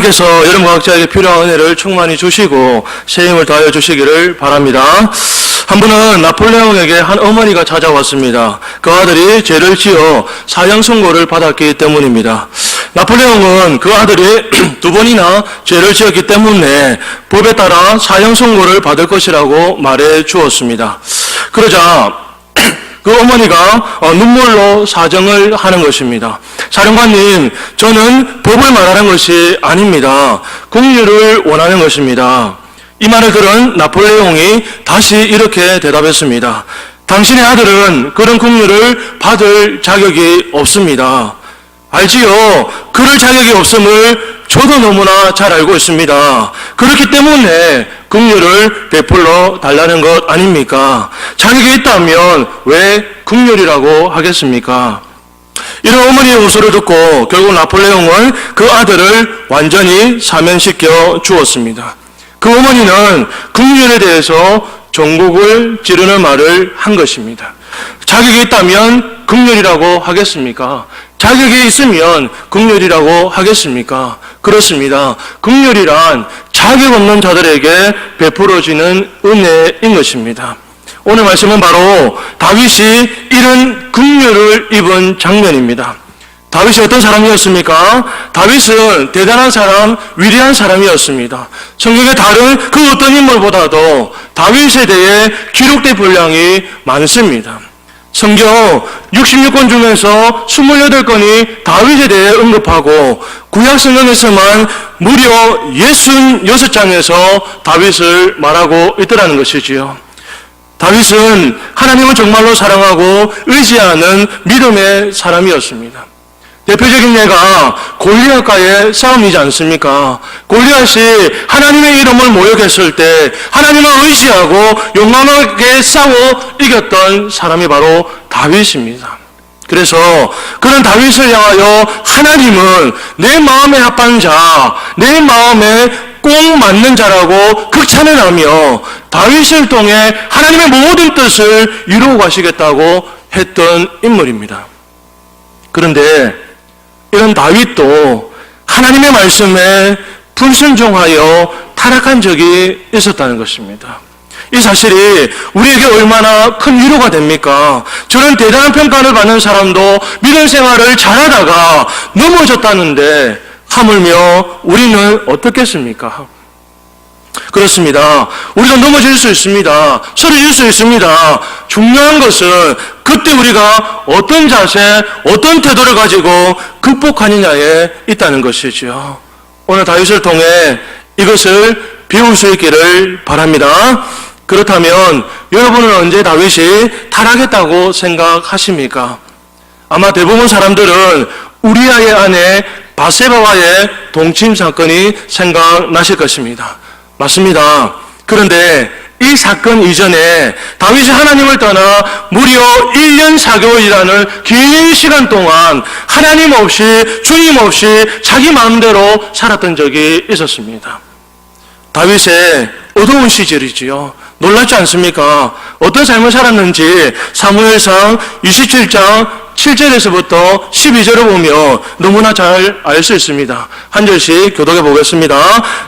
하나님께서 여러분 각자에게 필요한 은혜를 충만히 주시고 새 힘을 더하여 주시기를 바랍니다. 한 번은 나폴레옹에게 한 어머니가 찾아왔습니다. 그 아들이 죄를 지어 사형 선고를 받았기 때문입니다. 나폴레옹은 그 아들이 두 번이나 죄를 지었기 때문에 법에 따라 사형 선고를 받을 것이라고 말해 주었습니다. 그러자 그 어머니가 눈물로 사정을 하는 것입니다. 사령관님, 저는 법을 말하는 것이 아닙니다. 긍휼을 원하는 것입니다. 이 말을 들은 나폴레옹이 다시 이렇게 대답했습니다. 당신의 아들은 그런 긍휼을 받을 자격이 없습니다. 알지요? 그럴 자격이 없음을 저도 너무나 잘 알고 있습니다. 그렇기 때문에 긍휼을 베풀어 달라는 것 아닙니까? 자격이 있다면 왜 긍휼이라고 하겠습니까? 이런 어머니의 호소를 듣고 결국 나폴레옹은 그 아들을 완전히 사면시켜 주었습니다. 그 어머니는 긍휼에 대해서 종국을 지르는 말을 한 것입니다. 자격이 있다면 긍휼이라고 하겠습니까? 자격이 있으면 긍휼이라고 하겠습니까? 그렇습니다. 긍휼이란 자격 없는 자들에게 베풀어지는 은혜인 것입니다. 오늘 말씀은 바로 다윗이 이런 긍휼을 입은 장면입니다. 다윗이 어떤 사람이었습니까? 다윗은 대단한 사람, 위대한 사람이었습니다. 성경의 다른 그 어떤 인물보다도 다윗에 대해 기록된 분량이 많습니다. 성경 66권 중에서 28권이 다윗에 대해 언급하고 구약 성경에서만 무려 66장에서 다윗을 말하고 있더라는 것이지요. 다윗은 하나님을 정말로 사랑하고 의지하는 믿음의 사람이었습니다. 대표적인 예가 골리앗과의 싸움이지 않습니까? 골리앗이 하나님의 이름을 모욕했을 때 하나님을 의지하고 용감하게 싸워 이겼던 사람이 바로 다윗입니다. 그래서 그런 다윗을 향하여 하나님은 내 마음에 합한 자, 내 마음에 꼭 맞는 자라고 극찬을 다윗을 통해 하나님의 모든 뜻을 이루어 가시겠다고 했던 인물입니다. 그런데 이런 다윗도 하나님의 말씀에 불순종하여 타락한 적이 있었다는 것입니다. 이 사실이 우리에게 얼마나 큰 위로가 됩니까? 저런 대단한 평가를 받는 사람도 믿음 생활을 잘하다가 넘어졌다는데 하물며 우리는 어떻겠습니까? 그렇습니다. 우리가 넘어질 수 있습니다. 쓰러질 수 있습니다. 중요한 것은 그때 우리가 어떤 자세, 어떤 태도를 가지고 극복하느냐에 있다는 것이죠. 오늘 다윗을 통해 이것을 배울 수 있기를 바랍니다. 그렇다면 여러분은 언제 다윗이 타락했다고 생각하십니까? 아마 대부분 사람들은 우리아의 아내 바세바와의 동침 사건이 생각나실 것입니다. 맞습니다. 그런데 이 사건 이전에 다윗이 하나님을 떠나 무려 1년 4개월이라는 긴 시간 동안 하나님 없이 주님 없이 자기 마음대로 살았던 적이 있었습니다. 다윗의 어두운 시절이지요. 놀랍지 않습니까? 어떤 삶을 살았는지 사무엘상 27장 7절에서부터 12절을 보며 너무나 잘 알 수 있습니다. 한 절씩 교독해 보겠습니다.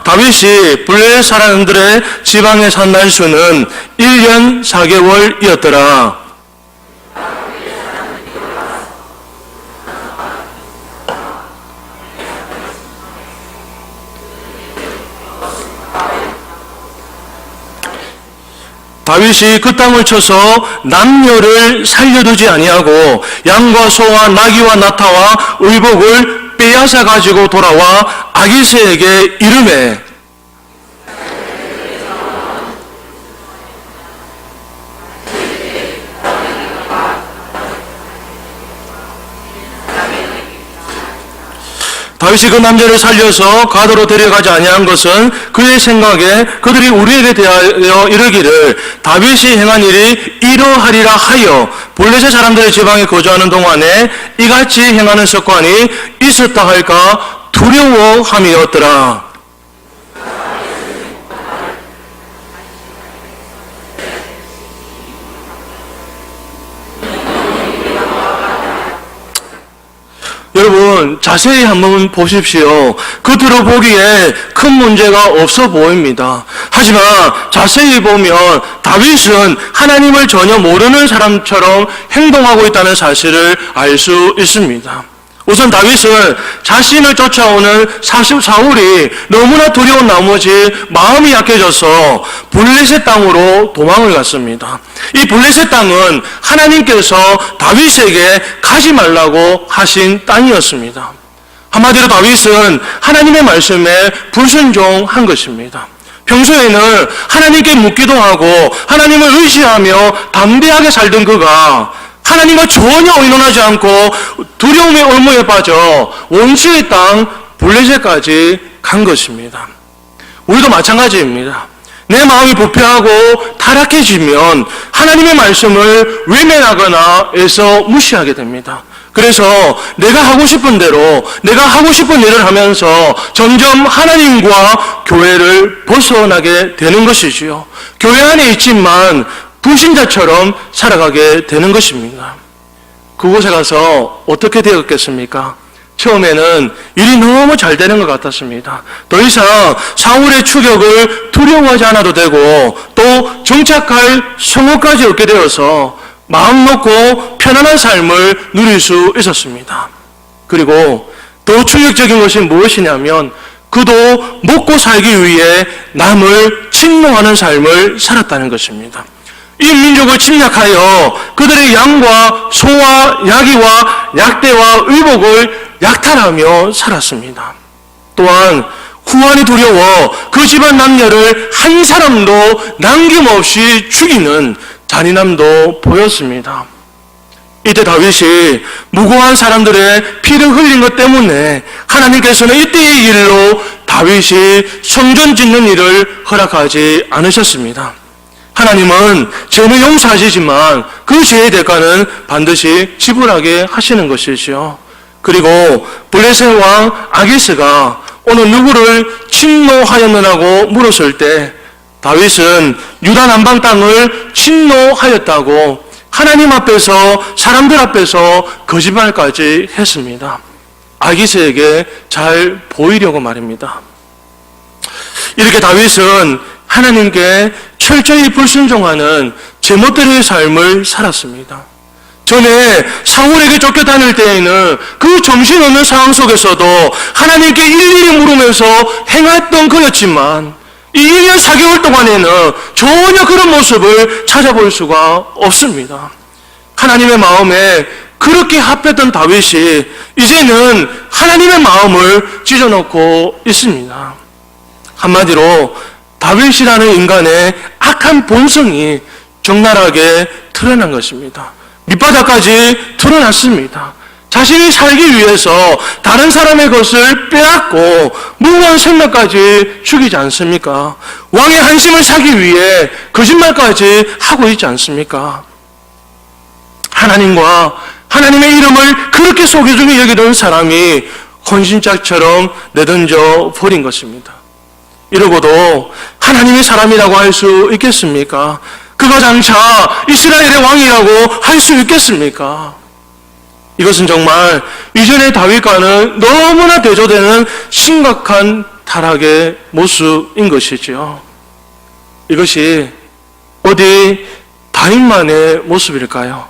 다윗이 블레 사람들의 지방에 산 날수는 1년 4개월이었더라. 다윗이 그 땅을 쳐서 남녀를 살려두지 아니하고 양과 소와 나귀와 나타와 의복을 빼앗아 가지고 돌아와 아기새에게 이르매 다윗이 그 남자를 살려서 가도로 데려가지 아니한 것은 그의 생각에 그들이 우리에게 대하여 이르기를 다윗이 행한 일이 이러하리라 하여 블레셋 사람들의 지방에 거주하는 동안에 이같이 행하는 습관이 있었다 할까 두려워함이었더라. 여러분, 여러분 자세히 한번 보십시오. 겉으로 보기에 큰 문제가 없어 보입니다. 하지만 자세히 보면 다윗은 하나님을 전혀 모르는 사람처럼 행동하고 있다는 사실을 알 수 있습니다. 우선 다윗은 자신을 쫓아오는 사울이 너무나 두려운 나머지 마음이 약해져서 블레셋 땅으로 도망을 갔습니다. 이 블레셋 땅은 하나님께서 다윗에게 가지 말라고 하신 땅이었습니다. 한마디로 다윗은 하나님의 말씀에 불순종한 것입니다. 평소에는 하나님께 묻기도 하고 하나님을 의지하며 담대하게 살던 그가 하나님과 전혀 의논하지 않고 두려움의 올무에 빠져 원수의 땅 블레셋까지 간 것입니다. 우리도 마찬가지입니다. 내 마음이 부패하고 타락해지면 하나님의 말씀을 외면하거나 애써 무시하게 됩니다. 그래서 내가 하고 싶은 대로 내가 하고 싶은 일을 하면서 점점 하나님과 교회를 벗어나게 되는 것이지요. 교회 안에 있지만 불신자처럼 살아가게 되는 것입니다. 그곳에 가서 어떻게 되었겠습니까? 처음에는 일이 너무 잘 되는 것 같았습니다. 더 이상 사울의 추격을 두려워하지 않아도 되고 또 정착할 성호까지 얻게 되어서 마음 놓고 편안한 삶을 누릴 수 있었습니다. 그리고 더 충격적인 것이 무엇이냐면 그도 먹고 살기 위해 남을 침노하는 삶을 살았다는 것입니다. 이 민족을 침략하여 그들의 양과 소와 야기와 약대와 의복을 약탈하며 살았습니다. 또한 후환이 두려워 그 집안 남녀를 한 사람도 남김없이 죽이는 잔인함도 보였습니다. 이때 다윗이 무고한 사람들의 피를 흘린 것 때문에 하나님께서는 이때의 일로 다윗이 성전 짓는 일을 허락하지 않으셨습니다. 하나님은 죄는 용서하시지만 그 죄의 대가는 반드시 지불하게 하시는 것이죠. 그리고 블레셋 왕 아기스가 오늘 누구를 침노하였느냐고 물었을 때 다윗은 유다 남방 땅을 침노하였다고 하나님 앞에서 사람들 앞에서 거짓말까지 했습니다. 아기스에게 잘 보이려고 말입니다. 이렇게 다윗은 하나님께 철저히 불순종하는 제멋대로의 삶을 살았습니다. 전에 사울에게 쫓겨다닐 때에는 그 정신없는 상황 속에서도 하나님께 일일이 물으면서 행했던 그였지만 이 1년 4개월 동안에는 전혀 그런 모습을 찾아볼 수가 없습니다. 하나님의 마음에 그렇게 합했던 다윗이 이제는 하나님의 마음을 찢어놓고 있습니다. 한마디로 다윗이라는 인간의 악한 본성이 적나라하게 드러난 것입니다. 밑바닥까지 드러났습니다. 자신이 살기 위해서 다른 사람의 것을 빼앗고 무고한 생명까지 죽이지 않습니까? 왕의 한심을 사기 위해 거짓말까지 하고 있지 않습니까? 하나님과 하나님의 이름을 그렇게 소중히 여기던 사람이 헌신짝처럼 내던져 버린 것입니다. 이러고도 하나님의 사람이라고 할 수 있겠습니까? 그가 장차 이스라엘의 왕이라고 할 수 있겠습니까? 이것은 정말 이전의 다윗과는 너무나 대조되는 심각한 타락의 모습인 것이지요. 이것이 어디 다윗만의 모습일까요?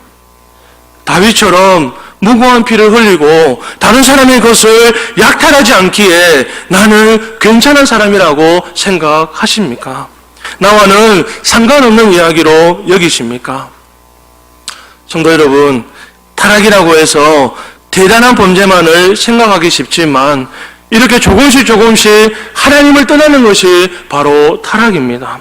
다윗처럼 무고한 피를 흘리고 다른 사람의 것을 약탈하지 않기에 나는 괜찮은 사람이라고 생각하십니까? 나와는 상관없는 이야기로 여기십니까? 성도 여러분, 타락이라고 해서 대단한 범죄만을 생각하기 쉽지만 이렇게 조금씩 하나님을 떠나는 것이 바로 타락입니다.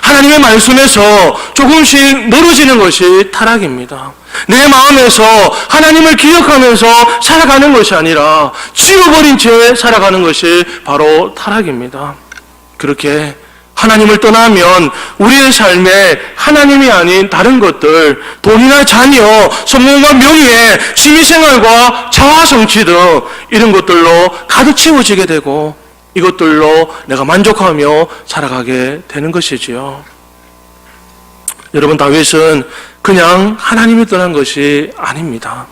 하나님의 말씀에서 조금씩 멀어지는 것이 타락입니다. 내 마음에서 하나님을 기억하면서 살아가는 것이 아니라 지워버린 채 살아가는 것이 바로 타락입니다. 그렇게 하나님을 떠나면 우리의 삶에 하나님이 아닌 다른 것들, 돈이나 자녀, 성공과 명예, 취미생활과 자아성취 등 이런 것들로 가득 채워지게 되고 이것들로 내가 만족하며 살아가게 되는 것이지요. 여러분, 다윗은 그냥 하나님이 떠난 것이 아닙니다.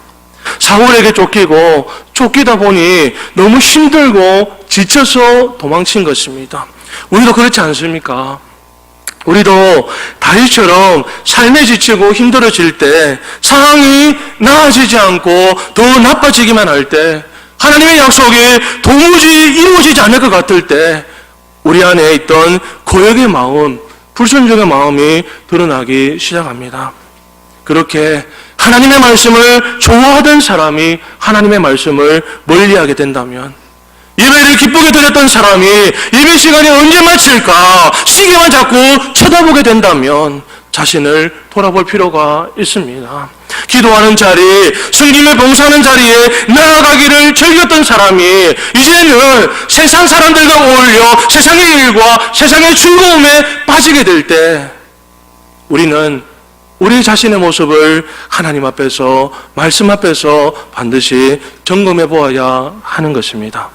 사울에게 쫓기고 쫓기다 보니 너무 힘들고 지쳐서 도망친 것입니다. 우리도 그렇지 않습니까? 우리도 다윗처럼 삶에 지치고 힘들어질 때, 상황이 나아지지 않고 더 나빠지기만 할 때, 하나님의 약속이 도무지 이루어지지 않을 것 같을 때 우리 안에 있던 고역의 마음, 불순종의 마음이 드러나기 시작합니다. 그렇게 하나님의 말씀을 좋아하던 사람이 하나님의 말씀을 멀리하게 된다면, 예배를 기쁘게 드렸던 사람이 예배 시간이 언제 마칠까 시계만 자꾸 쳐다보게 된다면 자신을 돌아볼 필요가 있습니다. 기도하는 자리, 성김에 봉사하는 자리에 나아가기를 즐겼던 사람이 이제는 세상 사람들과 어울려 세상의 일과 세상의 즐거움에 빠지게 될 때 우리는 우리 자신의 모습을 하나님 앞에서, 말씀 앞에서 반드시 점검해 보아야 하는 것입니다.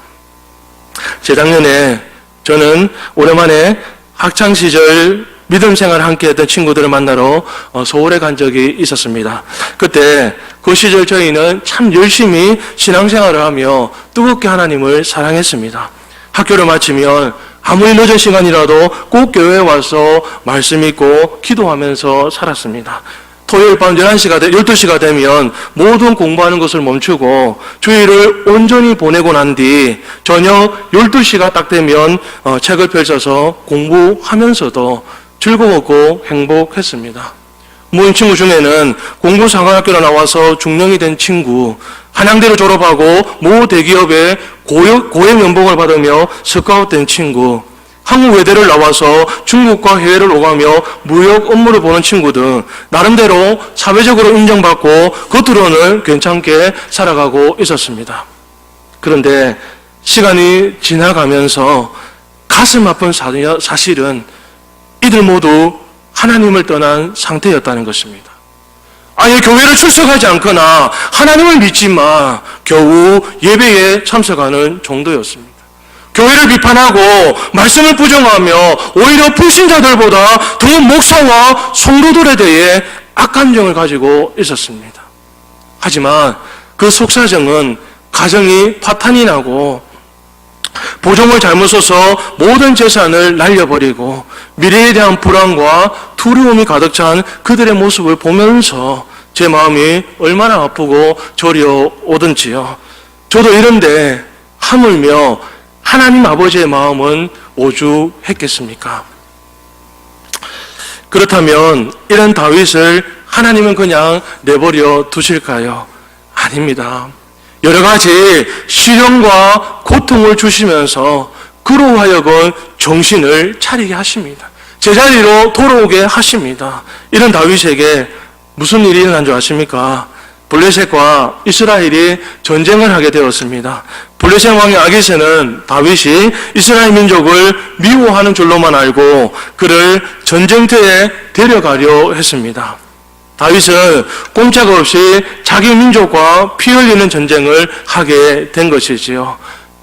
재작년에 저는 오랜만에 학창시절 믿음 생활을 함께 했던 친구들을 만나러 서울에 간 적이 있었습니다. 그때 그 시절 저희는 참 열심히 신앙생활을 하며 뜨겁게 하나님을 사랑했습니다. 학교를 마치면 아무리 늦은 시간이라도 꼭 교회에 와서 말씀 읽고 기도하면서 살았습니다. 토요일 밤 12시가 되면 모든 공부하는 것을 멈추고 주일을 온전히 보내고 난 뒤 저녁 12시가 딱 되면 책을 펼쳐서 공부하면서도 즐거웠고 행복했습니다. 모인 친구 중에는 공군사관학교로 나와서 중령이 된 친구, 한양대를 졸업하고 모 대기업의 고액 연봉을 받으며 스카웃된 친구, 한국 외대를 나와서 중국과 해외를 오가며 무역 업무를 보는 친구 등 나름대로 사회적으로 인정받고 겉으로는 괜찮게 살아가고 있었습니다. 그런데 시간이 지나가면서 가슴 아픈 사실은 이들 모두 하나님을 떠난 상태였다는 것입니다. 아예 교회를 출석하지 않거나 하나님을 믿지만 겨우 예배에 참석하는 정도였습니다. 교회를 비판하고 말씀을 부정하며 오히려 불신자들보다 더 목사와 성도들에 대해 악감정을 가지고 있었습니다. 하지만 그 속사정은 가정이 파탄이 나고 보종을 잘못 써서 모든 재산을 날려버리고 미래에 대한 불안과 두려움이 가득 찬 그들의 모습을 보면서 제 마음이 얼마나 아프고 저려오던지요. 저도 이런데 하물며 하나님 아버지의 마음은 오죽했겠습니까? 그렇다면 이런 다윗을 하나님은 그냥 내버려 두실까요? 아닙니다. 여러 가지 시련과 고통을 주시면서 그로 하여금 정신을 차리게 하십니다. 제자리로 돌아오게 하십니다. 이런 다윗에게 무슨 일이 일어난 줄 아십니까? 블레셋과 이스라엘이 전쟁을 하게 되었습니다. 블레셋 왕의 아기새는 다윗이 이스라엘 민족을 미워하는 줄로만 알고 그를 전쟁터에 데려가려 했습니다. 다윗은 꼼짝없이 자기 민족과 피 흘리는 전쟁을 하게 된 것이지요.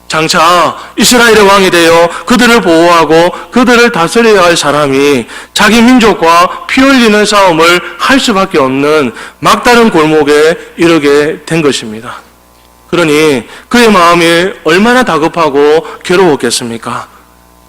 장차 이스라엘의 왕이 되어 그들을 보호하고 그들을 다스려야 할 사람이 자기 민족과 피 흘리는 싸움을 할 수밖에 없는 막다른 골목에 이르게 된 것입니다. 그러니 그의 마음이 얼마나 다급하고 괴로웠겠습니까?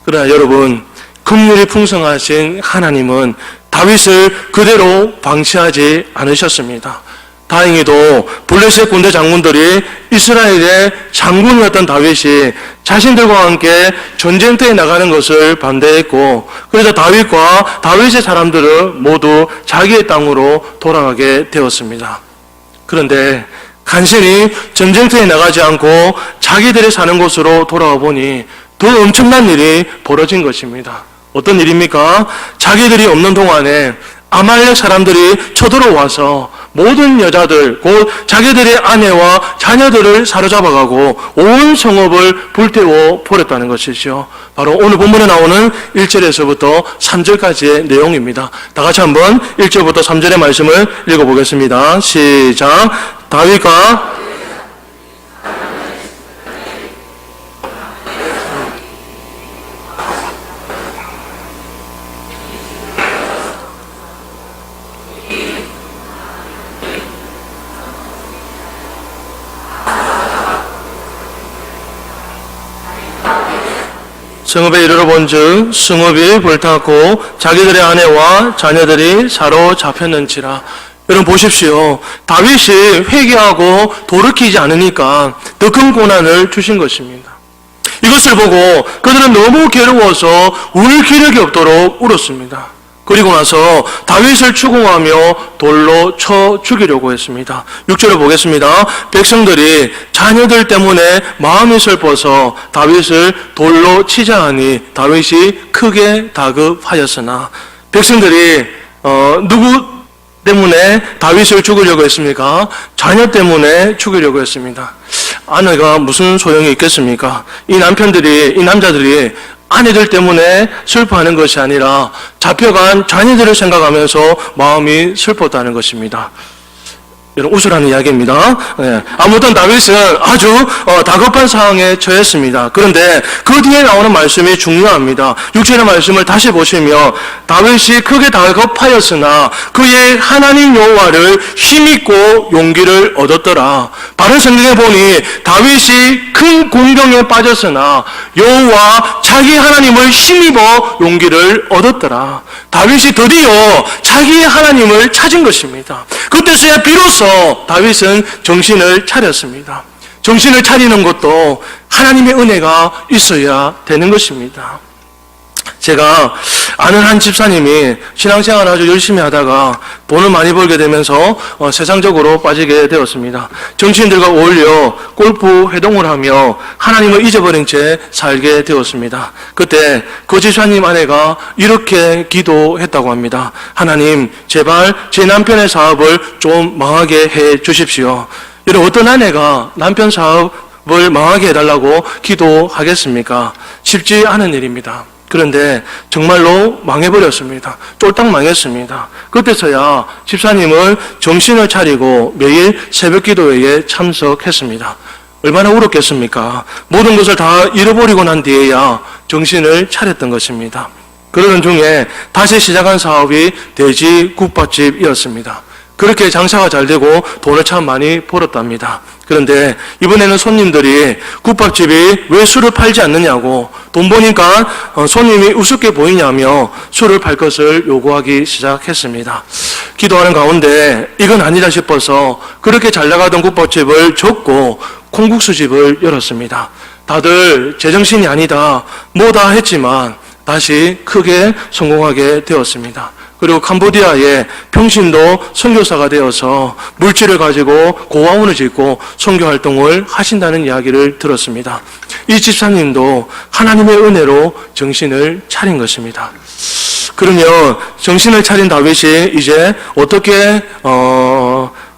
그러나 여러분, 긍휼이 풍성하신 하나님은 다윗을 그대로 방치하지 않으셨습니다. 다행히도 블레셋 군대 장군들이 이스라엘의 장군이었던 다윗이 자신들과 함께 전쟁터에 나가는 것을 반대했고, 그래서 다윗과 다윗의 사람들은 모두 자기의 땅으로 돌아가게 되었습니다. 그런데 간신히 전쟁터에 나가지 않고 자기들이 사는 곳으로 돌아와 보니 더 엄청난 일이 벌어진 것입니다. 어떤 일입니까? 자기들이 없는 동안에 아말렉 사람들이 쳐들어와서 모든 여자들, 곧 자기들의 아내와 자녀들을 사로잡아가고 온 성읍을 불태워 버렸다는 것이죠. 바로 오늘 본문에 나오는 1절에서부터 3절까지의 내용입니다. 다 같이 한번 1절부터 3절의 말씀을 읽어보겠습니다. 시작. 다윗과 성읍에 이르러 본즉 성읍이 불탔고 자기들의 아내와 자녀들이 사로잡혔는지라. 여러분 보십시오. 다윗이 회개하고 돌이키지 않으니까 더 큰 고난을 주신 것입니다. 이것을 보고 그들은 너무 괴로워서 울 기력이 없도록 울었습니다. 그리고 나서 다윗을 추궁하며 돌로 쳐 죽이려고 했습니다. 6절을 보겠습니다. 백성들이 자녀들 때문에 마음이 슬퍼서 다윗을 돌로 치자 하니 다윗이 크게 다급하였으나. 백성들이 누구 때문에 다윗을 죽이려고 했습니까? 자녀 때문에 죽이려고 했습니다. 아내가 무슨 소용이 있겠습니까? 이 남자들이 아내들 때문에 슬퍼하는 것이 아니라 잡혀간 자녀들을 생각하면서 마음이 슬펐다는 것입니다. 여러분 웃으라는 이야기입니다. 네. 아무튼 다윗은 아주 다급한 상황에 처했습니다. 그런데 그 뒤에 나오는 말씀이 중요합니다. 6절의 말씀을 다시 보시면 다윗이 크게 다급하였으나 그의 하나님 여호와를 힘입고 용기를 얻었더라. 바른 성경에 보니 다윗이 큰 공경에 빠졌으나 여호와 자기 하나님을 힘입어 용기를 얻었더라. 다윗이 드디어 자기 하나님을 찾은 것입니다. 그때서야 비로소 다윗은 정신을 차렸습니다. 정신을 차리는 것도 하나님의 은혜가 있어야 되는 것입니다. 제가 아는 한 집사님이 신앙생활을 아주 열심히 하다가 돈을 많이 벌게 되면서 세상적으로 빠지게 되었습니다. 정치인들과 어울려 골프 회동을 하며 하나님을 잊어버린 채 살게 되었습니다. 그때 그 집사님 아내가 이렇게 기도했다고 합니다. 하나님, 제발 제 남편의 사업을 좀 망하게 해 주십시오. 여러분, 어떤 아내가 남편 사업을 망하게 해달라고 기도하겠습니까? 쉽지 않은 일입니다. 그런데 정말로 망해버렸습니다. 쫄딱 망했습니다. 그때서야 집사님은 정신을 차리고 매일 새벽 기도회에 참석했습니다. 얼마나 울었겠습니까? 모든 것을 다 잃어버리고 난 뒤에야 정신을 차렸던 것입니다. 그러던 중에 다시 시작한 사업이 돼지 국밥집이었습니다. 그렇게 장사가 잘 되고 돈을 참 많이 벌었답니다. 그런데 이번에는 손님들이 국밥집이 왜 술을 팔지 않느냐고, 돈 버니까 손님이 우습게 보이냐며 술을 팔 것을 요구하기 시작했습니다. 기도하는 가운데 이건 아니다 싶어서 그렇게 잘 나가던 국밥집을 접고 콩국수집을 열었습니다. 다들 제정신이 아니다 뭐다 했지만 다시 크게 성공하게 되었습니다. 그리고 캄보디아의 평신도 선교사가 되어서 물질을 가지고 고아원을 짓고 선교 활동을 하신다는 이야기를 들었습니다. 이 집사님도 하나님의 은혜로 정신을 차린 것입니다. 그러면 정신을 차린 다윗이 이제 어떻게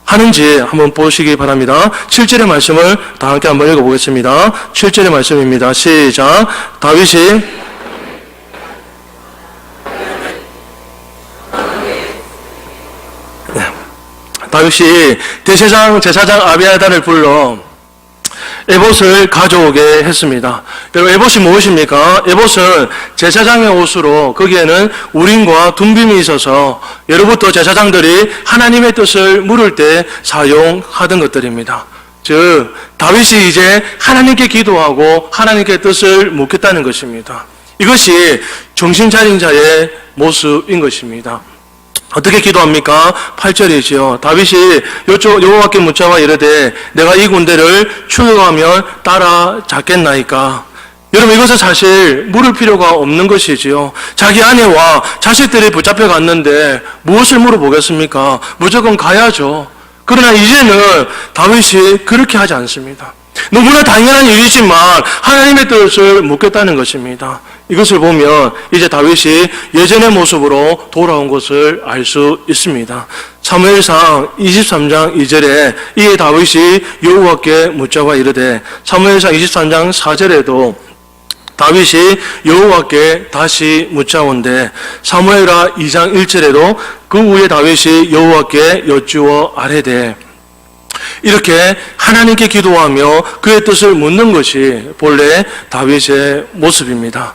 하는지 한번 보시기 바랍니다. 7절의 말씀을 다 함께 한번 읽어보겠습니다. 7절의 말씀입니다. 시작. 다윗이 제사장 아비아달을 불러 에봇을 가져오게 했습니다. 여러분, 에봇이 무엇입니까? 에봇은 제사장의 옷으로 거기에는 우림과 둠빔이 있어서 예로부터 제사장들이 하나님의 뜻을 물을 때 사용하던 것들입니다. 즉, 다윗이 이제 하나님께 기도하고 하나님께 뜻을 묻겠다는 것입니다. 이것이 정신 차린 자의 모습인 것입니다. 어떻게 기도합니까? 8절이지요. 다윗이 여호와께 묻자와 이르되 내가 이 군대를 추격하면 따라잡겠나이까? 여러분, 이것은 사실 물을 필요가 없는 것이지요. 자기 아내와 자식들이 붙잡혀 갔는데 무엇을 물어보겠습니까? 무조건 가야죠. 그러나 이제는 다윗이 그렇게 하지 않습니다. 너무나 당연한 일이지만 하나님의 뜻을 묻겠다는 것입니다. 이것을 보면 이제 다윗이 예전의 모습으로 돌아온 것을 알 수 있습니다. 사무엘상 23장 2절에 이에 다윗이 여호와께 묻자와 이르되, 사무엘상 23장 4절에도 다윗이 여호와께 다시 묻자온데, 사무엘하 2장 1절에도 그 후에 다윗이 여호와께 여쭈어 아뢰되, 이렇게 하나님께 기도하며 그의 뜻을 묻는 것이 본래 다윗의 모습입니다.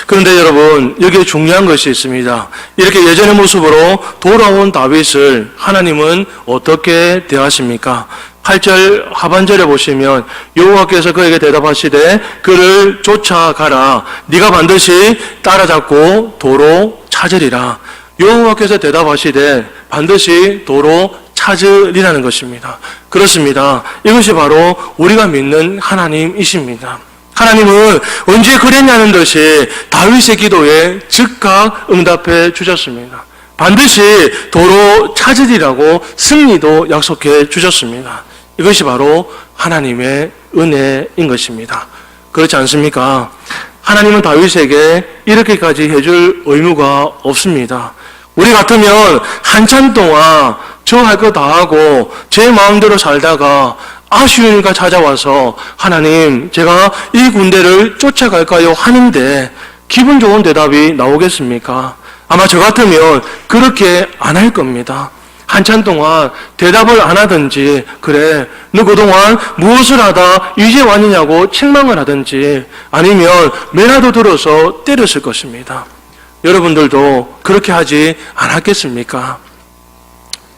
그런데 여러분, 여기에 중요한 것이 있습니다. 이렇게 예전의 모습으로 돌아온 다윗을 하나님은 어떻게 대하십니까? 8절 하반절에 보시면 여호와께서 그에게 대답하시되 그를 쫓아가라. 네가 반드시 따라잡고 도로 찾으리라. 여호와께서 대답하시되 반드시 도로 찾으리라는 것입니다. 그렇습니다. 이것이 바로 우리가 믿는 하나님이십니다. 하나님은 언제 그랬냐는 듯이 다윗의 기도에 즉각 응답해 주셨습니다. 반드시 도로 찾으리라고 승리도 약속해 주셨습니다. 이것이 바로 하나님의 은혜인 것입니다. 그렇지 않습니까? 하나님은 다윗에게 이렇게까지 해줄 의무가 없습니다. 우리 같으면 한참 동안 저 할 거 다 하고 제 마음대로 살다가 아쉬우니까 찾아와서 하나님 제가 이 군대를 쫓아갈까요? 하는데 기분 좋은 대답이 나오겠습니까? 아마 저 같으면 그렇게 안 할 겁니다. 한참 동안 대답을 안 하든지 그래 너 그동안 무엇을 하다 이제 왔느냐고 책망을 하든지 아니면 매라도 들어서 때렸을 것입니다. 여러분들도 그렇게 하지 않았겠습니까?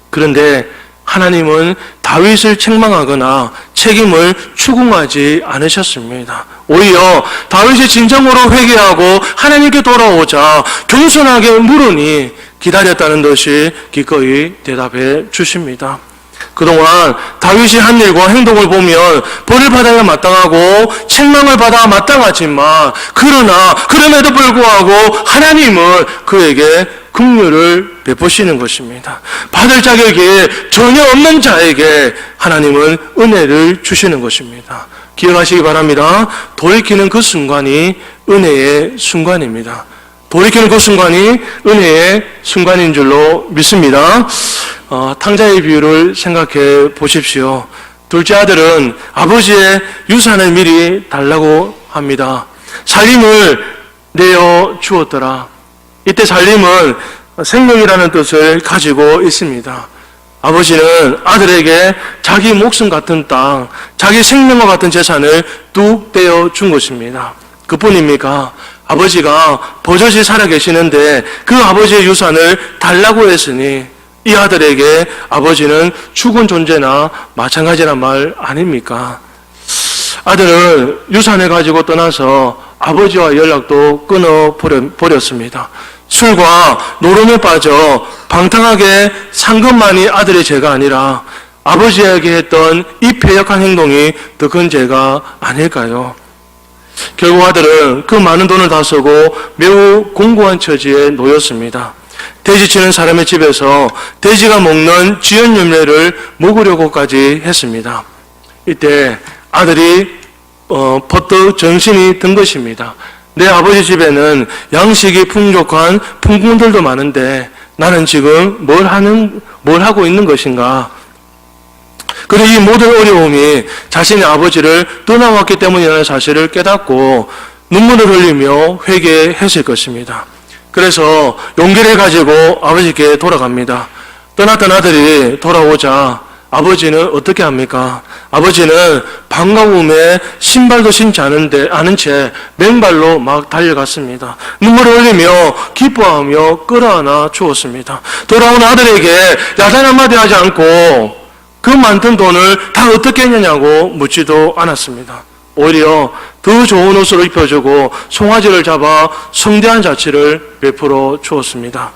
그런데 하나님은 다윗을 책망하거나 책임을 추궁하지 않으셨습니다. 오히려 다윗이 진정으로 회개하고 하나님께 돌아오자 겸손하게 물으니 기다렸다는 듯이 기꺼이 대답해 주십니다. 그동안 다윗이 한 일과 행동을 보면 벌을 받아야 마땅하고 책망을 받아 마땅하지만 그럼에도 불구하고 하나님은 그에게 긍휼을 베푸시는 것입니다. 받을 자격이 전혀 없는 자에게 하나님은 은혜를 주시는 것입니다. 기억하시기 바랍니다. 돌이키는 그 순간이 은혜의 순간입니다. 돌이키는 그 순간이 은혜의 순간인 줄로 믿습니다. 탕자의 비유를 생각해 보십시오. 둘째 아들은 아버지의 유산을 미리 달라고 합니다. 살림을 내어 주었더라. 이때 살림은 생명이라는 뜻을 가지고 있습니다. 아버지는 아들에게 자기 목숨 같은 땅, 자기 생명과 같은 재산을 뚝 떼어 준 것입니다. 그뿐입니까? 아버지가 버젓이 살아계시는데 그 아버지의 유산을 달라고 했으니 이 아들에게 아버지는 죽은 존재나 마찬가지란 말 아닙니까? 아들은 유산을 가지고 떠나서 아버지와 연락도 끊어버렸습니다. 술과 노름에 빠져 방탕하게 산 것만이 아들의 죄가 아니라 아버지에게 했던 이 패역한 행동이 더 큰 죄가 아닐까요? 결국 아들은 그 많은 돈을 다 쓰고 매우 공고한 처지에 놓였습니다. 돼지치는 사람의 집에서 돼지가 먹는 지연 열매를 먹으려고까지 했습니다. 이때 아들이 퍼뜩 정신이 든 것입니다. 내 아버지 집에는 양식이 풍족한 풍군들도 많은데 나는 지금 뭘 하고 있는 것인가? 그리고 이 모든 어려움이 자신의 아버지를 떠나왔기 때문이라는 사실을 깨닫고 눈물을 흘리며 회개했을 것입니다. 그래서 용기를 가지고 아버지께 돌아갑니다. 떠났던 아들이 돌아오자 아버지는 어떻게 합니까? 아버지는 반가움에 신발도 신지 않은 채 맨발로 막 달려갔습니다. 눈물을 흘리며 기뻐하며 끌어안아 주었습니다. 돌아온 아들에게 야단 한마디 하지 않고 그 많던 돈을 다 어떻게 했느냐고 묻지도 않았습니다. 오히려 더 좋은 옷을 입혀주고 송아지를 잡아 성대한 자치를 베풀어 주었습니다.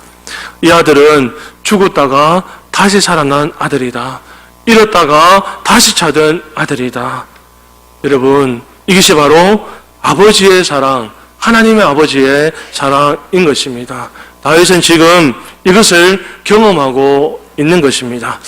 이 아들은 죽었다가 다시 살아난 아들이다. 잃었다가 다시 찾은 아들이다. 여러분, 이것이 바로 아버지의 사랑, 하나님의 아버지의 사랑인 것입니다. 다윗은 지금 이것을 경험하고 있는 것입니다.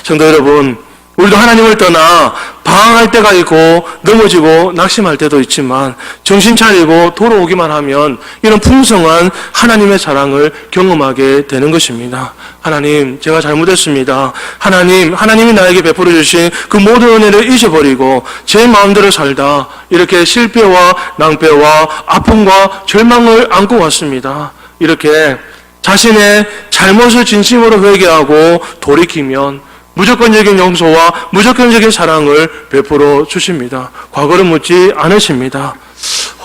성도 여러분, 우리도 하나님을 떠나 방황할 때가 있고 넘어지고 낙심할 때도 있지만 정신 차리고 돌아오기만 하면 이런 풍성한 하나님의 사랑을 경험하게 되는 것입니다. 하나님, 제가 잘못했습니다. 하나님이 나에게 베풀어 주신 그 모든 은혜를 잊어버리고 제 마음대로 살다 이렇게 실패와 낭패와 아픔과 절망을 안고 왔습니다. 이렇게 자신의 잘못을 진심으로 회개하고 돌이키면 무조건적인 용서와 무조건적인 사랑을 베풀어 주십니다. 과거를 묻지 않으십니다.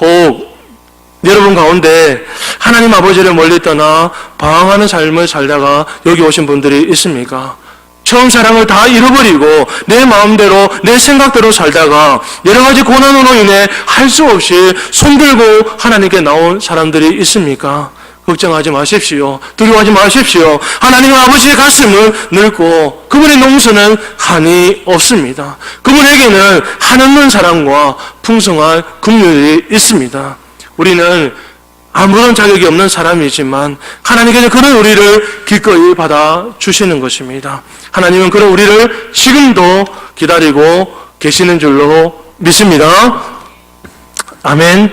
혹 여러분 가운데 하나님 아버지를 멀리 떠나 방황하는 삶을 살다가 여기 오신 분들이 있습니까? 처음 사랑을 다 잃어버리고 내 마음대로 내 생각대로 살다가 여러 가지 고난으로 인해 할 수 없이 손들고 하나님께 나온 사람들이 있습니까? 걱정하지 마십시오. 두려워하지 마십시오. 하나님 아버지의 가슴을 넓고 그분의 농서는 한이 없습니다. 그분에게는 한없는 사랑과 풍성한 긍휼이 있습니다. 우리는 아무런 자격이 없는 사람이지만 하나님께서 그런 우리를 기꺼이 받아주시는 것입니다. 하나님은 그런 우리를 지금도 기다리고 계시는 줄로 믿습니다. 아멘.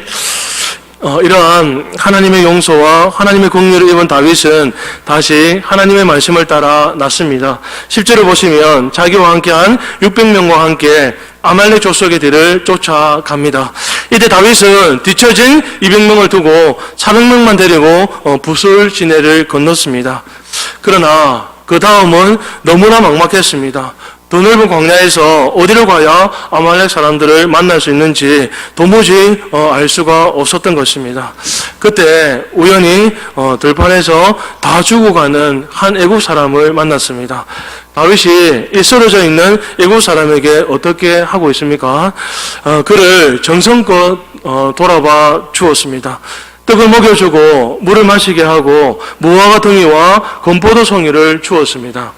이러한 하나님의 용서와 하나님의 긍휼을 입은 다윗은 다시 하나님의 말씀을 따라 났습니다. 10절을 보시면 자기와 함께한 600명과 함께 아말렉 족속의 뒤를 쫓아갑니다. 이때 다윗은 뒤처진 200명을 두고 400명만 데리고 부술 시내를 건넜습니다. 그러나 그 다음은 너무나 막막했습니다. 더 넓은 광야에서 어디로 가야 아말렉 사람들을 만날 수 있는지 도무지 알 수가 없었던 것입니다. 그때 우연히 들판에서 다 죽어가는 한 애굽 사람을 만났습니다. 다윗이 이 쓰러져 있는 애굽 사람에게 어떻게 하고 있습니까? 그를 정성껏 돌아봐 주었습니다. 떡을 먹여주고 물을 마시게 하고 무화과 덩이와 건포도 송이를 주었습니다.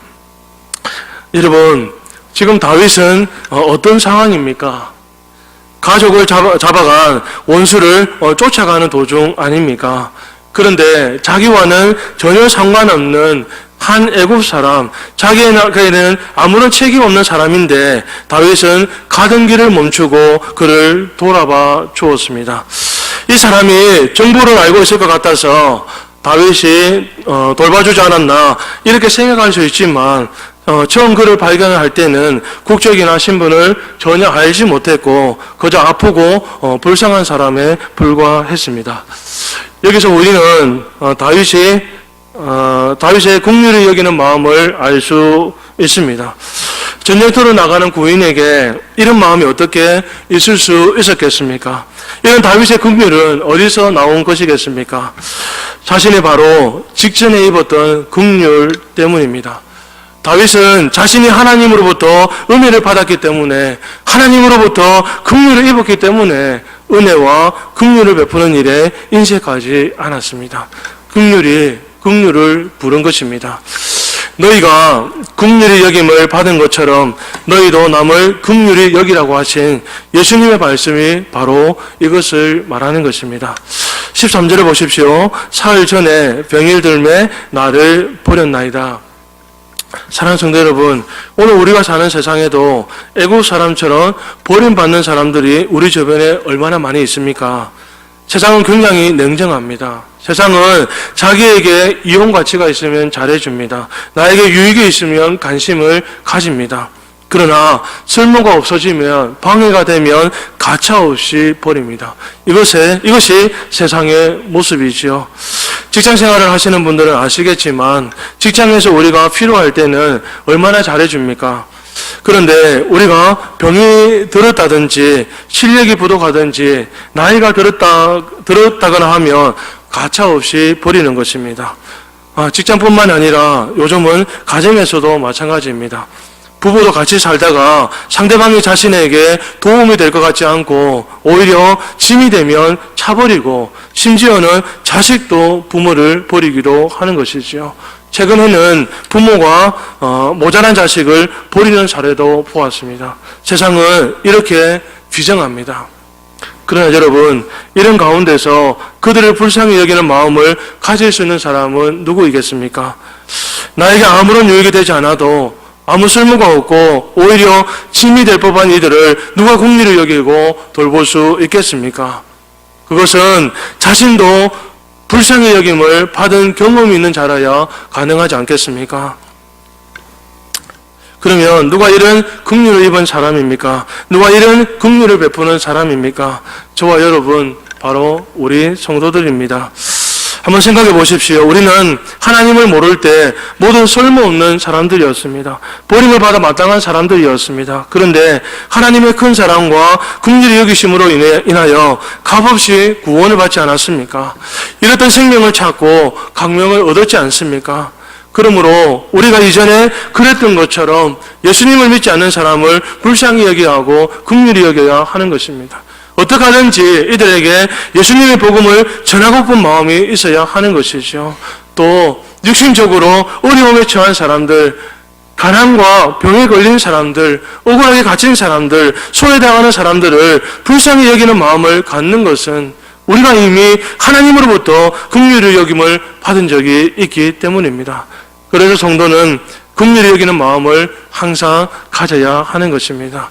여러분, 지금 다윗은 어떤 상황입니까? 가족을 잡아간 원수를 쫓아가는 도중 아닙니까? 그런데 자기와는 전혀 상관없는 한 애굽 사람, 자기에게는 아무런 책임 없는 사람인데 다윗은 가던 길을 멈추고 그를 돌아봐 주었습니다. 이 사람이 정보를 알고 있을 것 같아서 다윗이 돌봐주지 않았나 이렇게 생각할 수 있지만 처음 그를 발견할 때는 국적이나 신분을 전혀 알지 못했고 그저 아프고 불쌍한 사람에 불과했습니다. 여기서 우리는 다윗의 긍휼히 여기는 마음을 알 수 있습니다. 전쟁터로 나가는 구인에게 이런 마음이 어떻게 있을 수 있었겠습니까? 이런 다윗의 긍휼은 어디서 나온 것이겠습니까? 자신이 바로 직전에 입었던 긍휼 때문입니다. 다윗은 자신이 하나님으로부터 은혜를 받았기 때문에 하나님으로부터 긍휼을 입었기 때문에 은혜와 긍휼을 베푸는 일에 인색하지 않았습니다. 긍휼을 부른 것입니다. 너희가 긍휼히 여김을 받은 것처럼 너희도 남을 긍휼히 여기라고 하신 예수님의 말씀이 바로 이것을 말하는 것입니다. 13절을 보십시오. 사흘 전에 병일 들매 나를 버렸나이다. 사랑하는 성도 여러분, 오늘 우리가 사는 세상에도 애국 사람처럼 버림받는 사람들이 우리 주변에 얼마나 많이 있습니까? 세상은 굉장히 냉정합니다. 세상은 자기에게 이용 가치가 있으면 잘해줍니다. 나에게 유익이 있으면 관심을 가집니다. 그러나 쓸모가 없어지면 방해가 되면 가차없이 버립니다. 이것이 세상의 모습이지요. 직장 생활을 하시는 분들은 아시겠지만 직장에서 우리가 필요할 때는 얼마나 잘해줍니까? 그런데 우리가 병이 들었다든지 실력이 부족하든지 나이가 들었다거나 하면 가차없이 버리는 것입니다. 직장뿐만 아니라 요즘은 가정에서도 마찬가지입니다. 부부도 같이 살다가 상대방이 자신에게 도움이 될 것 같지 않고 오히려 짐이 되면 차버리고 심지어는 자식도 부모를 버리기도 하는 것이지요. 최근에는 부모가 모자란 자식을 버리는 사례도 보았습니다. 세상은 이렇게 비정합니다. 그러나 여러분, 이런 가운데서 그들을 불쌍히 여기는 마음을 가질 수 있는 사람은 누구이겠습니까? 나에게 아무런 유익이 되지 않아도 아무 쓸모가 없고 오히려 짐이 될 법한 이들을 누가 긍휼히 여기고 돌볼 수 있겠습니까? 그것은 자신도 불쌍히 여김을 받은 경험이 있는 자라야 가능하지 않겠습니까? 그러면 누가 이런 긍휼을 입은 사람입니까? 누가 이런 긍휼을 베푸는 사람입니까? 저와 여러분, 바로 우리 성도들입니다. 한번 생각해 보십시오. 우리는 하나님을 모를 때 모든 쓸모없는 사람들이었습니다. 버림을 받아 마땅한 사람들이었습니다. 그런데 하나님의 큰 사랑과 긍휼히 여기심으로 인하여 값없이 구원을 받지 않았습니까? 이랬던 생명을 찾고 강명을 얻었지 않습니까? 그러므로 우리가 이전에 그랬던 것처럼 예수님을 믿지 않는 사람을 불쌍히 여겨야 하고 긍휼히 여겨야 하는 것입니다. 어떻게 하든지 이들에게 예수님의 복음을 전하고픈 마음이 있어야 하는 것이죠. 또 육신적으로 어려움에 처한 사람들, 가난과 병에 걸린 사람들, 억울하게 갇힌 사람들, 소외당하는 사람들을 불쌍히 여기는 마음을 갖는 것은 우리가 이미 하나님으로부터 긍휼히 여김을 받은 적이 있기 때문입니다. 그래서 성도는 긍휼히 여기는 마음을 항상 가져야 하는 것입니다.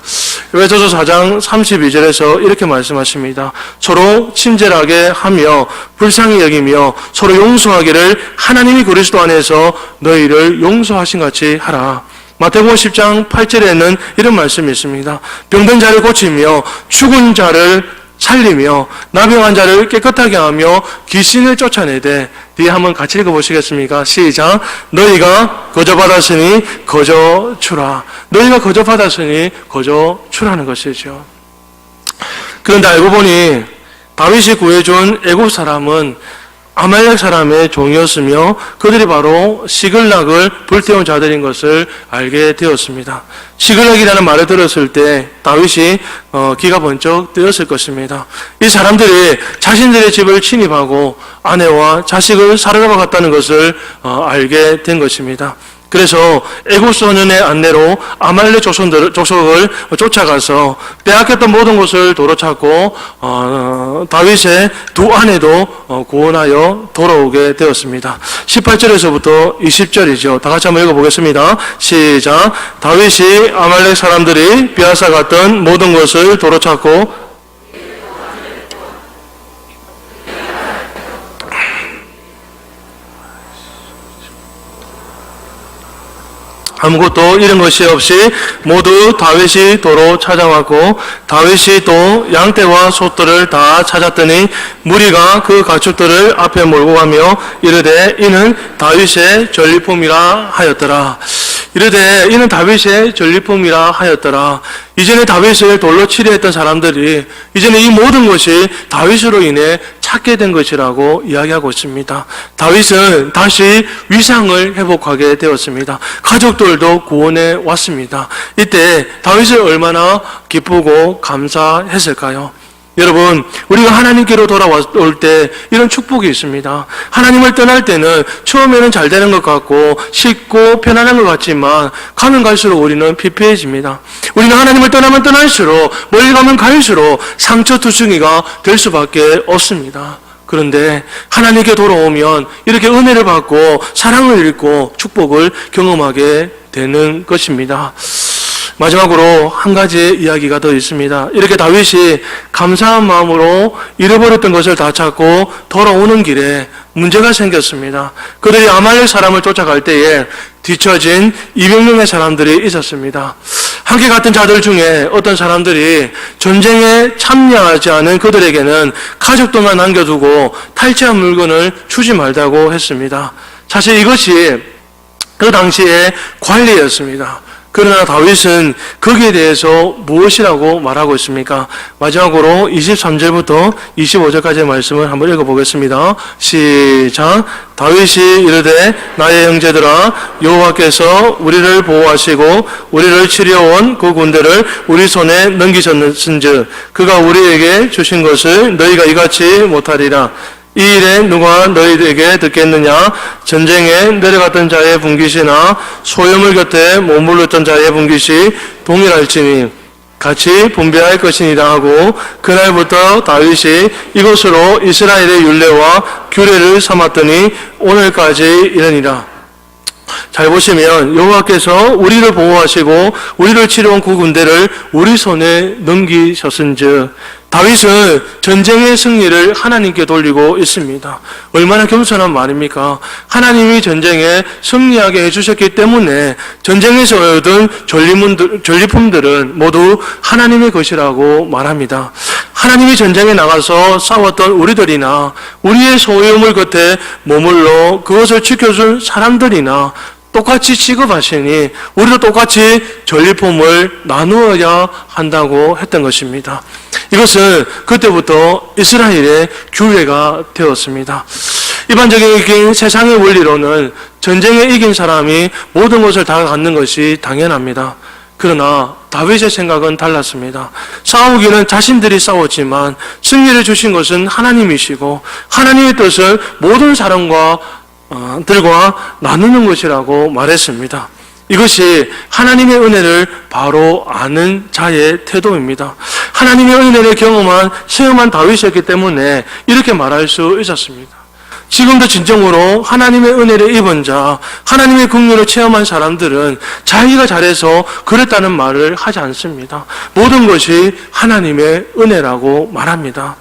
에베소서 4장 32절에서 이렇게 말씀하십니다. 서로 친절하게 하며 불쌍히 여기며 서로 용서하기를 하나님이 그리스도 안에서 너희를 용서하신 같이 하라. 마태복음 10장 8절에는 이런 말씀이 있습니다. 병든 자를 고치며 죽은 자를 살리며 나병한 자를 깨끗하게 하며 귀신을 쫓아내되, 뒤에 한번 같이 읽어보시겠습니까? 시작. 너희가 거저 받았으니 거저 주라. 너희가 거저 받았으니 거저 주라는 것이죠. 그런데 알고 보니 다윗이 구해준 애굽 사람은 아말렉 사람의 종이었으며 그들이 바로 시글락을 불태운 자들인 것을 알게 되었습니다. 시글락이라는 말을 들었을 때 다윗이 기가 번쩍 뜨였을 것입니다. 이 사람들이 자신들의 집을 침입하고 아내와 자식을 사르러 갔다는 것을 알게 된 것입니다. 그래서 애굽 소년의 안내로 아말렉 족속을 쫓아가서 빼앗겼던 모든 것을 도로찾고 다윗의 두 아내도 구원하여 돌아오게 되었습니다. 18절에서부터 20절이죠. 다 같이 한번 읽어보겠습니다. 시작. 다윗이 아말렉 사람들이 빼앗아갔던 모든 것을 도로찾고 아무것도 잃은 것이 없이 모두 다윗이 도로 찾아왔고 다윗이 또 양떼와 소떼를 다 찾았더니 무리가 그 가축들을 앞에 몰고 가며 이르되 이는 다윗의 전리품이라 하였더라. 이르되 이는 다윗의 전리품이라 하였더라. 이전에 다윗을 돌로 치려했던 사람들이 이제는 이 모든 것이 다윗으로 인해 찾게 된 것이라고 이야기하고 있습니다. 다윗은 다시 위상을 회복하게 되었습니다. 가족들도 구원해 왔습니다. 이때 다윗을 얼마나 기쁘고 감사했을까요? 여러분, 우리가 하나님께로 돌아올 때 이런 축복이 있습니다. 하나님을 떠날 때는 처음에는 잘 되는 것 같고 쉽고 편안한 것 같지만 가면 갈수록 우리는 피폐해집니다. 우리는 하나님을 떠나면 떠날수록 멀리 가면 갈수록 상처투성이가 될 수밖에 없습니다. 그런데 하나님께 돌아오면 이렇게 은혜를 받고 사랑을 잃고 축복을 경험하게 되는 것입니다. 마지막으로 한 가지 이야기가 더 있습니다. 이렇게 다윗이 감사한 마음으로 잃어버렸던 것을 다 찾고 돌아오는 길에 문제가 생겼습니다. 그들이 아말렉 사람을 쫓아갈 때에 뒤처진 200명의 사람들이 있었습니다. 함께 갔던 자들 중에 어떤 사람들이 전쟁에 참여하지 않은 그들에게는 가족들만 남겨두고 탈취한 물건을 주지 말자고 했습니다. 사실 이것이 그 당시의 관리였습니다. 그러나 다윗은 거기에 대해서 무엇이라고 말하고 있습니까? 마지막으로 23절부터 25절까지의 말씀을 한번 읽어보겠습니다. 시작. 다윗이 이르되 나의 형제들아 여호와께서 우리를 보호하시고 우리를 치려온 그 군대를 우리 손에 넘기셨은즉 그가 우리에게 주신 것을 너희가 이같이 못하리라. 이 일에 누가 너희에게 듣겠느냐? 전쟁에 내려갔던 자의 분깃이나 소유물 곁에 머물렀던 자의 분깃이 동일할지니 같이 분배할 것이니라 하고 그날부터 다윗이 이것으로 이스라엘의 율례와 규례를 삼았더니 오늘까지 이르니라. 잘 보시면 여호와께서 우리를 보호하시고 우리를 치러온 그 군대를 우리 손에 넘기셨은즉 다윗은 전쟁의 승리를 하나님께 돌리고 있습니다. 얼마나 겸손한 말입니까? 하나님이 전쟁에 승리하게 해주셨기 때문에 전쟁에서 얻은 전리품들은 모두 하나님의 것이라고 말합니다. 하나님이 전쟁에 나가서 싸웠던 우리들이나 우리의 소유물 곁에 머물러 그것을 지켜준 사람들이나 똑같이 취급하시니 우리도 똑같이 전리품을 나누어야 한다고 했던 것입니다. 이것은 그때부터 이스라엘의 규례가 되었습니다. 일반적인 세상의 원리로는 전쟁에 이긴 사람이 모든 것을 다 갖는 것이 당연합니다. 그러나 다윗의 생각은 달랐습니다. 싸우기는 자신들이 싸웠지만 승리를 주신 것은 하나님이시고 하나님의 뜻을 모든 사람과 들과 나누는 것이라고 말했습니다. 이것이 하나님의 은혜를 바로 아는 자의 태도입니다. 하나님의 은혜를 경험한 체험한 다윗이었기 때문에 이렇게 말할 수 있었습니다. 지금도 진정으로 하나님의 은혜를 입은 자, 하나님의 긍휼을 체험한 사람들은 자기가 잘해서 그랬다는 말을 하지 않습니다. 모든 것이 하나님의 은혜라고 말합니다.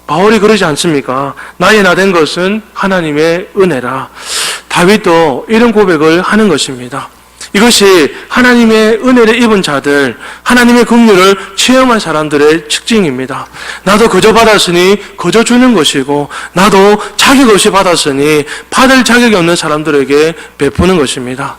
바울이 그러지 않습니까? 나의 나 된 것은 하나님의 은혜라. 다윗도 이런 고백을 하는 것입니다. 이것이 하나님의 은혜를 입은 자들, 하나님의 긍휼을 체험한 사람들의 특징입니다. 나도 그저 받았으니 그저 주는 것이고, 나도 자격 없이 받았으니 받을 자격이 없는 사람들에게 베푸는 것입니다.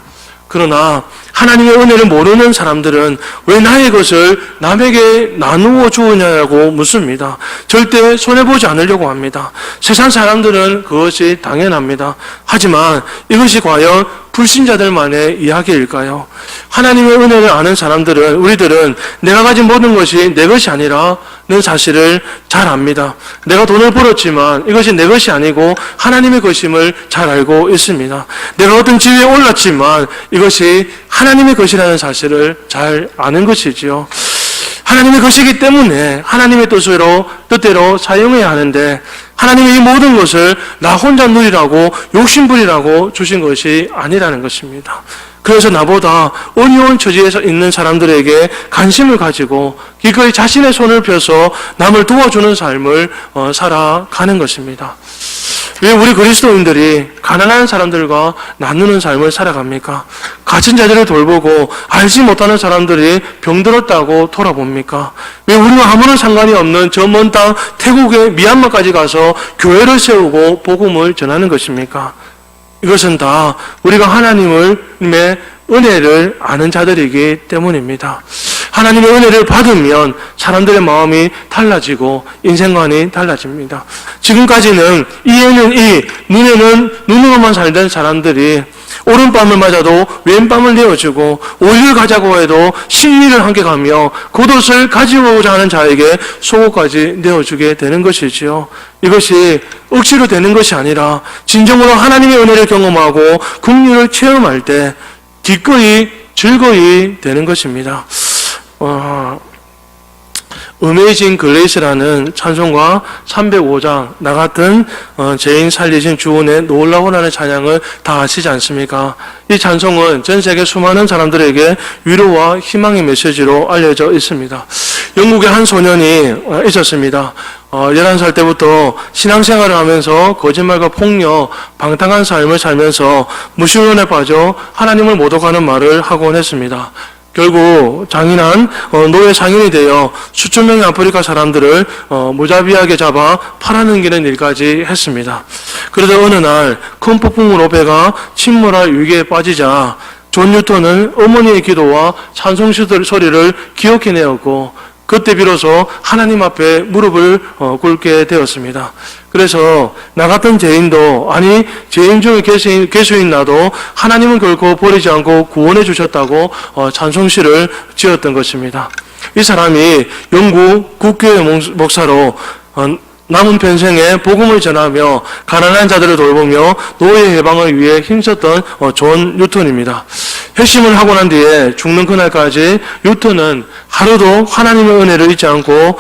그러나 하나님의 은혜를 모르는 사람들은 왜 나의 것을 남에게 나누어 주느냐고 묻습니다. 절대 손해보지 않으려고 합니다. 세상 사람들은 그것이 당연합니다. 하지만 이것이 과연 불신자들만의 이야기일까요? 하나님의 은혜를 아는 사람들은, 우리들은 내가 가진 모든 것이 내 것이 아니라는 사실을 잘 압니다. 내가 돈을 벌었지만 이것이 내 것이 아니고 하나님의 것임을 잘 알고 있습니다. 내가 어떤 지위에 올랐지만 이것이 하나님의 것이라는 사실을 잘 아는 것이지요. 하나님의 것이기 때문에 하나님의 뜻대로 사용해야 하는데, 하나님의 이 모든 것을 나 혼자 누리라고 욕심부리라고 주신 것이 아니라는 것입니다. 그래서 나보다 어려운 처지에 있는 사람들에게 관심을 가지고 기꺼이 자신의 손을 펴서 남을 도와주는 삶을 살아가는 것입니다. 왜 우리 그리스도인들이 가난한 사람들과 나누는 삶을 살아갑니까? 갇힌 자들을 돌보고 알지 못하는 사람들이 병들었다고 돌아봅니까? 왜 우리와 아무런 상관이 없는 저 먼 땅 태국의 미얀마까지 가서 교회를 세우고 복음을 전하는 것입니까? 이것은 다 우리가 하나님의 은혜를 아는 자들이기 때문입니다. 하나님의 은혜를 받으면 사람들의 마음이 달라지고 인생관이 달라집니다. 지금까지는 이에는 이, 눈에는 눈으로만 살던 사람들이 오른밤을 맞아도 왼밤을 내어주고, 오리를 가자고 해도 식리를 함께 가며 겉옷을 가지고자 하는 자에게 속옷까지 내어주게 되는 것이지요. 이것이 억지로 되는 것이 아니라 진정으로 하나님의 은혜를 경험하고 긍휼을 체험할 때 기꺼이 즐거이 되는 것입니다. 어메이징 그레이스라는 찬송가 305장, 나 같은 죄인 살리신 주은의 놀라워라는 찬양을 다 아시지 않습니까? 이 찬송은 전 세계 수많은 사람들에게 위로와 희망의 메시지로 알려져 있습니다. 영국의 한 소년이 있었습니다. 11살 때부터 신앙생활을 하면서 거짓말과 폭력, 방탕한 삶을 살면서 무신론에 빠져 하나님을 모독하는 말을 하곤 했습니다. 결국 장인한 노예 상인이 되어 수천 명의 아프리카 사람들을 무자비하게 잡아 팔아넘기는 일까지 했습니다. 그러다 어느 날 큰 폭풍으로 배가 침몰할 위기에 빠지자 존 뉴턴은 어머니의 기도와 찬송 소리를 기억해내었고, 그때 비로소 하나님 앞에 무릎을 꿇게 되었습니다. 그래서 나 같은 죄인도, 아니 죄인 중에 개수인 나도 하나님은 결코 버리지 않고 구원해 주셨다고 찬송시를 지었던 것입니다. 이 사람이 영국 국교회 목사로 남은 평생에 복음을 전하며 가난한 자들을 돌보며 노예 해방을 위해 힘썼던 존 뉴턴입니다. 회심을 하고 난 뒤에 죽는 그날까지 뉴턴은 하루도 하나님의 은혜를 잊지 않고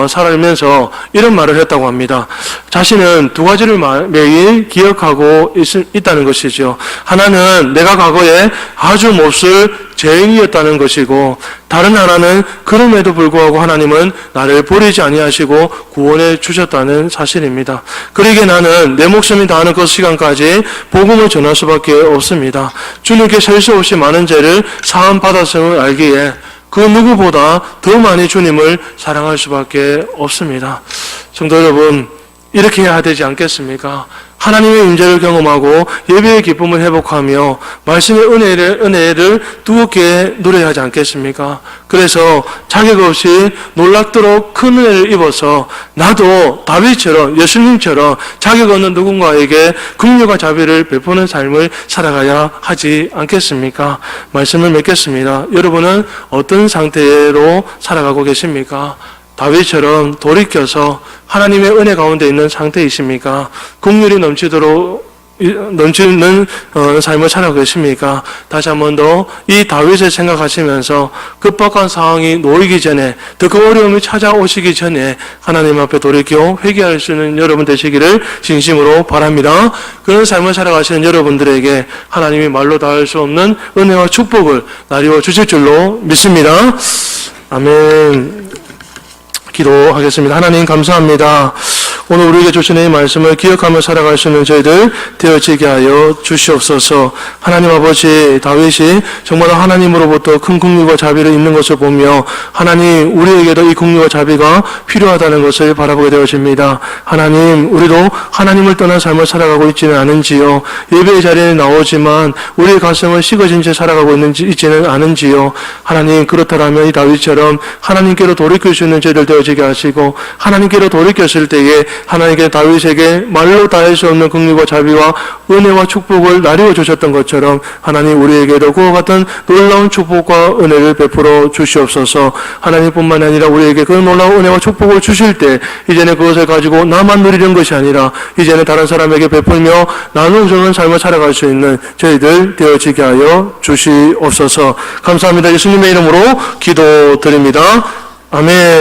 살아가면서 이런 말을 했다고 합니다. 자신은 두 가지를 매일 기억하고 있다는 것이죠. 하나는 내가 과거에 아주 몹쓸 죄인이었다는 것이고, 다른 하나는 그럼에도 불구하고 하나님은 나를 버리지 아니하시고 구원해 주셨다는 사실입니다. 그러기에 나는 내 목숨이 다하는 그 시간까지 복음을 전할 수밖에 없습니다. 주님께 셀 수 없이 많은 죄를 사함 받았음을 알기에 그 누구보다 더 많이 주님을 사랑할 수밖에 없습니다. 성도 여러분, 이렇게 해야 되지 않겠습니까? 하나님의 임재를 경험하고 예배의 기쁨을 회복하며 말씀의 은혜를 두껍게 누려야 하지 않겠습니까? 그래서 자격 없이 놀랍도록 큰 은혜를 입어서 나도 다윗처럼 예수님처럼 자격 없는 누군가에게 긍휼과 자비를 베푸는 삶을 살아가야 하지 않겠습니까? 말씀을 맺겠습니다. 여러분은 어떤 상태로 살아가고 계십니까? 다윗처럼 돌이켜서 하나님의 은혜 가운데 있는 상태이십니까? 긍휼이 넘치는 삶을 살아가고 계십니까? 다시 한 번 더 이 다윗을 생각하시면서 급박한 상황이 놓이기 전에 더 그 어려움이 찾아오시기 전에 하나님 앞에 돌이켜 회개할 수 있는 여러분 되시기를 진심으로 바랍니다. 그런 삶을 살아가시는 여러분들에게 하나님이 말로 다할 수 없는 은혜와 축복을 나리워 주실 줄로 믿습니다. 아멘. 기도하겠습니다. 하나님 감사합니다. 오늘 우리에게 주신 이 말씀을 기억하며 살아갈 수 있는 저희들 되어지게 하여 주시옵소서. 하나님 아버지, 다윗이 정말 하나님으로부터 큰 긍휼과 자비를 입는 것을 보며 하나님 우리에게도 이 긍휼과 자비가 필요하다는 것을 바라보게 되어집니다. 하나님, 우리도 하나님을 떠난 삶을 살아가고 있지는 않은지요. 예배의 자리에 나오지만 우리의 가슴은 식어진 채 살아가고 있지는 않은지요. 하나님, 그렇다면 이 다윗처럼 하나님께로 돌이킬 수 있는 저희들 되어지게 하시고 하나님께로 돌이켰을 때에 하나님께 다윗에게 말로 다할 수 없는 긍휼과 자비와 은혜와 축복을 나누어 주셨던 것처럼 하나님 우리에게도 그와 같은 놀라운 축복과 은혜를 베풀어 주시옵소서. 하나님뿐만 아니라 우리에게 그 놀라운 은혜와 축복을 주실 때 이제는 그것을 가지고 나만 누리는 것이 아니라 이제는 다른 사람에게 베풀며 나누어주는 삶을 살아갈 수 있는 저희들 되어지게 하여 주시옵소서. 감사합니다. 예수님의 이름으로 기도드립니다. 아멘.